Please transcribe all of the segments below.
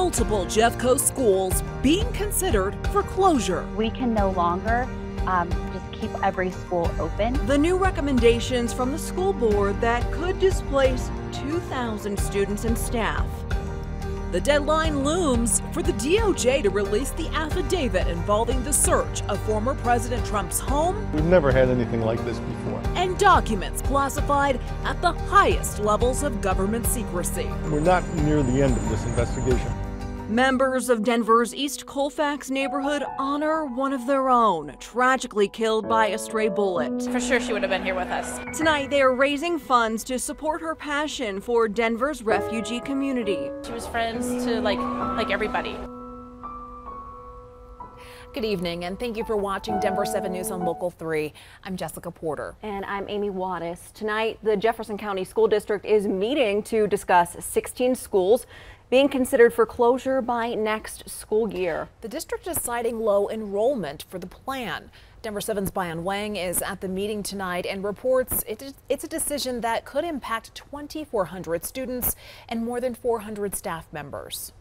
multiple Jeffco schools being considered for closure. We can no longer just keep every school open. The new recommendations from the school board that could displace 2,000 students and staff. The deadline looms for the DOJ to release the affidavit involving the search of former President Trump's home. We've never had anything like this before. And documents classified at the highest levels of government secrecy. We're not near the end of this investigation. Members of Denver's East Colfax neighborhood honor one of their own, tragically killed by a stray bullet. For sure she would have been here with us. Tonight, they are raising funds to support her passion for Denver's refugee community. She was friends to like everybody. Good evening, and thank you for watching Denver 7 News on Local 3. I'm Jessica Porter. And I'm Amy Wattis. Tonight, the Jefferson County School District is meeting to discuss 16 schools being considered for closure by next school year. The district is citing low enrollment for the plan. Denver 7's Bayan Wang is at the meeting tonight and reports it's a decision that could impact 2,400 students and more than 400 staff members.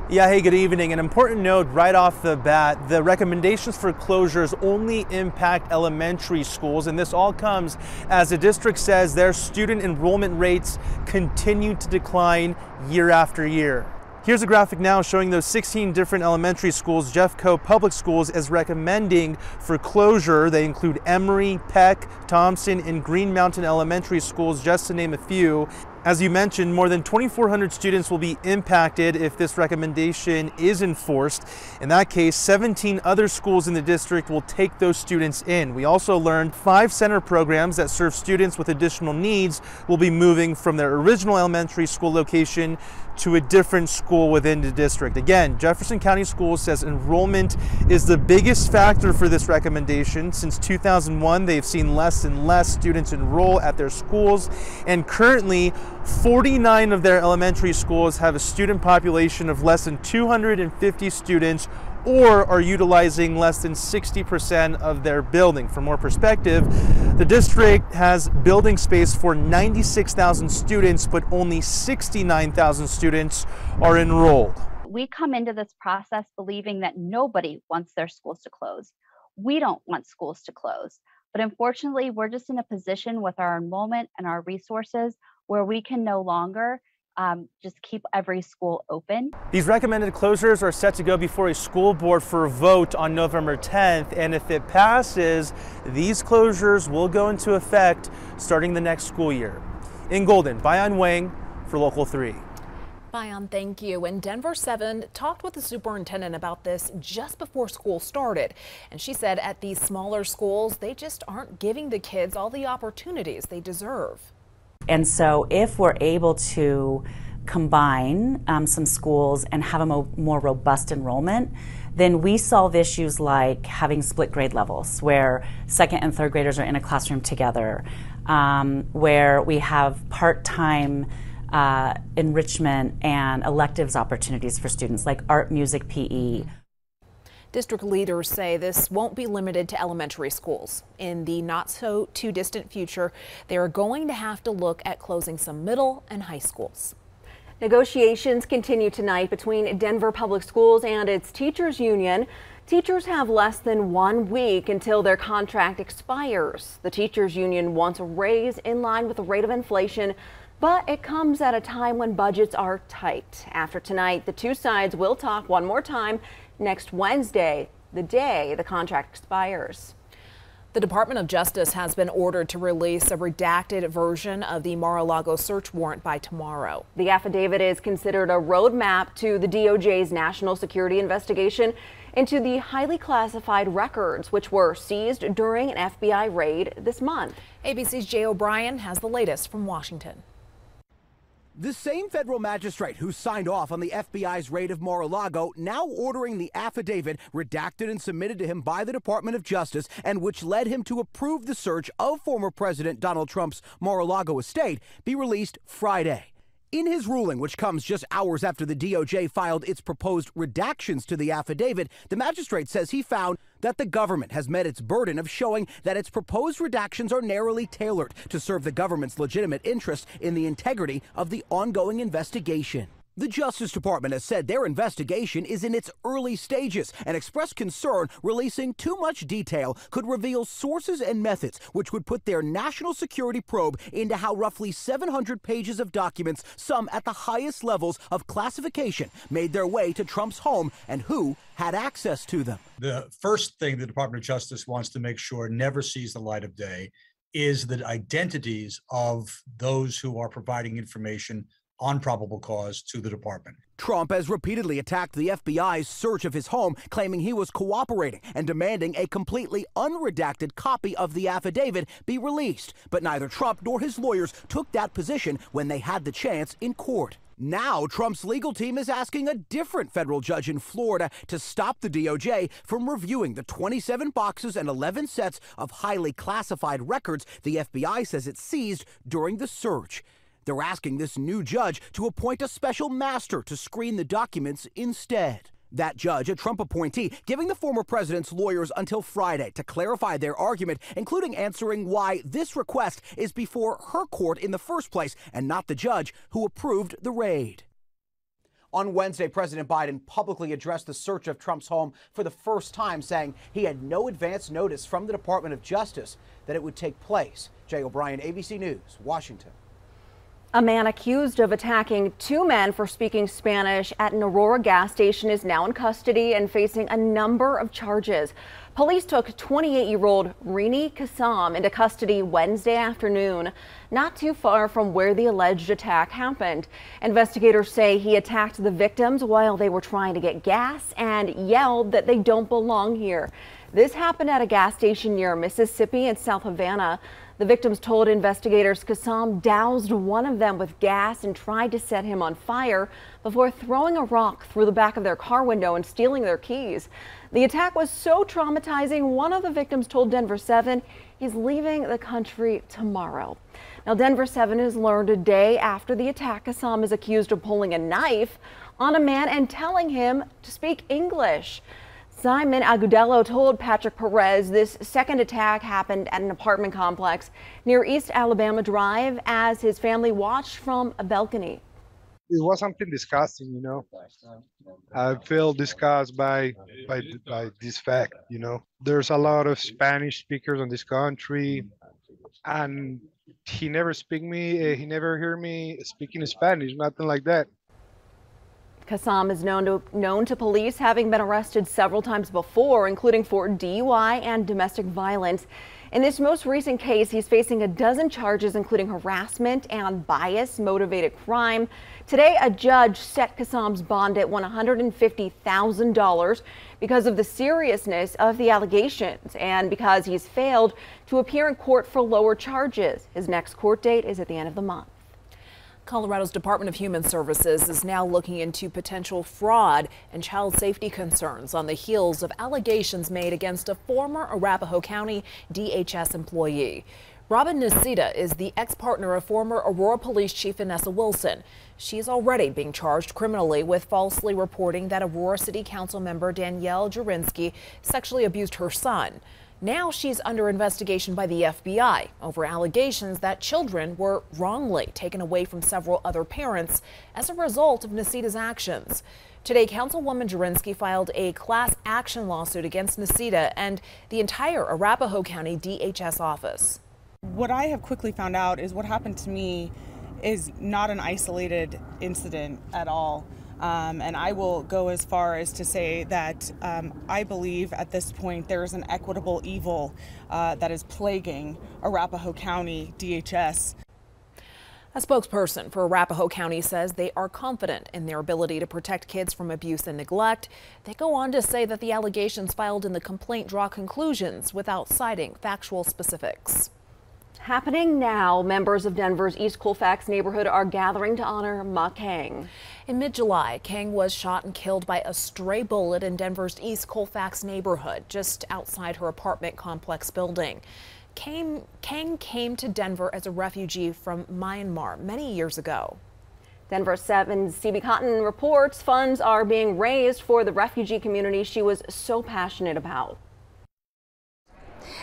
Yeah, hey, good evening. An important note right off the bat, the recommendations for closures only impact elementary schools, and this all comes as the district says their student enrollment rates continue to decline year after year. Here's a graphic now showing those 16 different elementary schools Jeffco Public Schools is recommending for closure. They include Emory, Peck, Thompson, and Green Mountain Elementary Schools, just to name a few. As you mentioned, more than 2,400 students will be impacted if this recommendation is enforced. In that case, 17 other schools in the district will take those students in. We also learned 5 center programs that serve students with additional needs will be moving from their original elementary school location to a different school within the district. Again, Jefferson County Schools says enrollment is the biggest factor for this recommendation. Since 2001, they've seen less and less students enroll at their schools, and currently 49 of their elementary schools have a student population of less than 250 students or are utilizing less than 60% of their building. For more perspective, the district has building space for 96,000 students, but only 69,000 students are enrolled. We come into this process believing that nobody wants their schools to close. We don't want schools to close, but unfortunately, we're just in a position with our enrollment and our resources where we can no longer just keep every school open. These recommended closures are set to go before a school board for a vote on November 10th, and if it passes, these closures will go into effect starting the next school year. In Golden, Bayan Wang for Local 3. Bayan, thank you. And Denver 7 talked with the superintendent about this just before school started. And she said at these smaller schools, they just aren't giving the kids all the opportunities they deserve. And so if we're able to combine some schools and have a more robust enrollment, then we solve issues like having split grade levels where second and third graders are in a classroom together, where we have part-time enrichment and electives opportunities for students like art, music, PE. District leaders say this won't be limited to elementary schools. In the not so too distant future, they are going to have to look at closing some middle and high schools. Negotiations continue tonight between Denver Public Schools and its teachers union. Teachers have less than 1 week until their contract expires. The teachers union wants a raise in line with the rate of inflation, but it comes at a time when budgets are tight. After tonight, the two sides will talk one more time next Wednesday, the day the contract expires. The Department of Justice has been ordered to release a redacted version of the Mar-a-Lago search warrant by tomorrow. The affidavit is considered a roadmap to the DOJ's national security investigation into the highly classified records which were seized during an FBI raid this month. ABC's Jay O'Brien has the latest from Washington. The same federal magistrate who signed off on the FBI's raid of Mar-a-Lago now ordering the affidavit redacted and submitted to him by the Department of Justice and which led him to approve the search of former President Donald Trump's Mar-a-Lago estate be released Friday. In his ruling, which comes just hours after the DOJ filed its proposed redactions to the affidavit, the magistrate says he found that the government has met its burden of showing that its proposed redactions are narrowly tailored to serve the government's legitimate interest in the integrity of the ongoing investigation. The Justice Department has said their investigation is in its early stages and expressed concern releasing too much detail could reveal sources and methods, which would put their national security probe into how roughly 700 pages of documents, some at the highest levels of classification, made their way to Trump's home and who had access to them. The first thing the Department of Justice wants to make sure never sees the light of day is the identities of those who are providing information on probable cause to the department. Trump has repeatedly attacked the FBI's search of his home, claiming he was cooperating and demanding a completely unredacted copy of the affidavit be released. But neither Trump nor his lawyers took that position when they had the chance in court. Now, Trump's legal team is asking a different federal judge in Florida to stop the DOJ from reviewing the 27 boxes and 11 sets of highly classified records the FBI says it seized during the search. They're asking this new judge to appoint a special master to screen the documents instead. That judge, a Trump appointee, giving the former president's lawyers until Friday to clarify their argument, including answering why this request is before her court in the first place and not the judge who approved the raid. On Wednesday, President Biden publicly addressed the search of Trump's home for the first time, saying he had no advance notice from the Department of Justice that it would take place. Jay O'Brien, ABC News, Washington. A man accused of attacking two men for speaking Spanish at an Aurora gas station is now in custody and facing a number of charges. Police took 28-year-old Rini Kassam into custody Wednesday afternoon, not too far from where the alleged attack happened. Investigators say he attacked the victims while they were trying to get gas and yelled that they don't belong here. This happened at a gas station near Mississippi and South Havana. The victims told investigators Kassam doused one of them with gas and tried to set him on fire before throwing a rock through the back of their car window and stealing their keys. The attack was so traumatizing, one of the victims told Denver 7 he's leaving the country tomorrow. Now, Denver 7 has learned a day after the attack, Kassam is accused of pulling a knife on a man and telling him to speak English. Simon Agudelo told Patrick Perez this second attack happened at an apartment complex near East Alabama Drive as his family watched from a balcony. It was something disgusting, you know. I feel disgusted by this fact, you know. There's a lot of Spanish speakers in this country, and he never he never hear me speaking Spanish, nothing like that. Kassam is known to police, having been arrested several times before, including for DUI and domestic violence. In this most recent case, he's facing a dozen charges, including harassment and bias-motivated crime. Today, a judge set Kassam's bond at $150,000 because of the seriousness of the allegations and because he's failed to appear in court for lower charges. His next court date is at the end of the month. Colorado's Department of Human Services is now looking into potential fraud and child safety concerns on the heels of allegations made against a former Arapahoe County DHS employee. Robin Nicita is the ex-partner of former Aurora Police Chief Vanessa Wilson. She is already being charged criminally with falsely reporting that Aurora City Council member Danielle Jurinsky sexually abused her son. Now she's under investigation by the FBI over allegations that children were wrongly taken away from several other parents as a result of Nicita's actions. Today, Councilwoman Jurinsky filed a class action lawsuit against Nicita and the entire Arapahoe County DHS office. What I have quickly found out is what happened to me is not an isolated incident at all. And I will go as far as to say that I believe at this point there is an equitable evil that is plaguing Arapahoe County DHS. A spokesperson for Arapahoe County says they are confident in their ability to protect kids from abuse and neglect. They go on to say that the allegations filed in the complaint draw conclusions without citing factual specifics. Happening now, members of Denver's East Colfax neighborhood are gathering to honor Ma Kang. In mid-July, Kang was shot and killed by a stray bullet in Denver's East Colfax neighborhood, just outside her apartment complex building. Kang came to Denver as a refugee from Myanmar many years ago. Denver 7's CB Cotton reports funds are being raised for the refugee community she was so passionate about.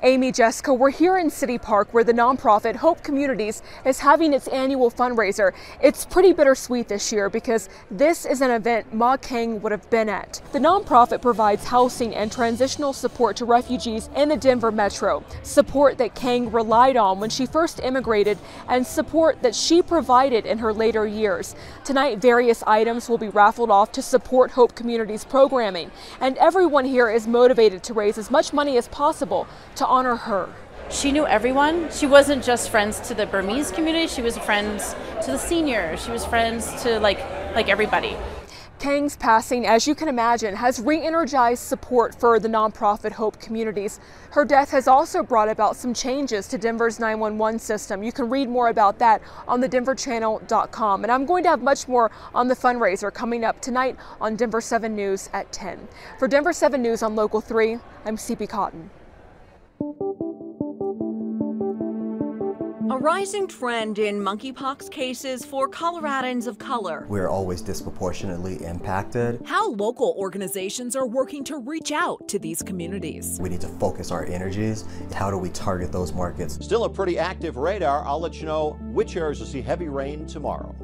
Amy, Jessica, we're here in City Park where the nonprofit Hope Communities is having its annual fundraiser. It's pretty bittersweet this year because this is an event Ma Kang would have been at. The nonprofit provides housing and transitional support to refugees in the Denver metro, support that Kang relied on when she first immigrated and support that she provided in her later years. Tonight, various items will be raffled off to support Hope Communities programming, and everyone here is motivated to raise as much money as possible to honor her. She knew everyone. She wasn't just friends to the Burmese community, she was friends to the seniors. She was friends to like everybody. Kang's passing, as you can imagine, has re-energized support for the nonprofit Hope Communities. Her death has also brought about some changes to Denver's 911 system. You can read more about that on thedenverchannel.com. And I'm going to have much more on the fundraiser coming up tonight on Denver 7 News at 10. For Denver 7 News on Local 3, I'm CP Cotton. A rising trend in monkeypox cases for Coloradans of color. We're always disproportionately impacted. How local organizations are working to reach out to these communities. We need to focus our energies. How do we target those markets? Still a pretty active radar. I'll let you know which areas will see heavy rain tomorrow.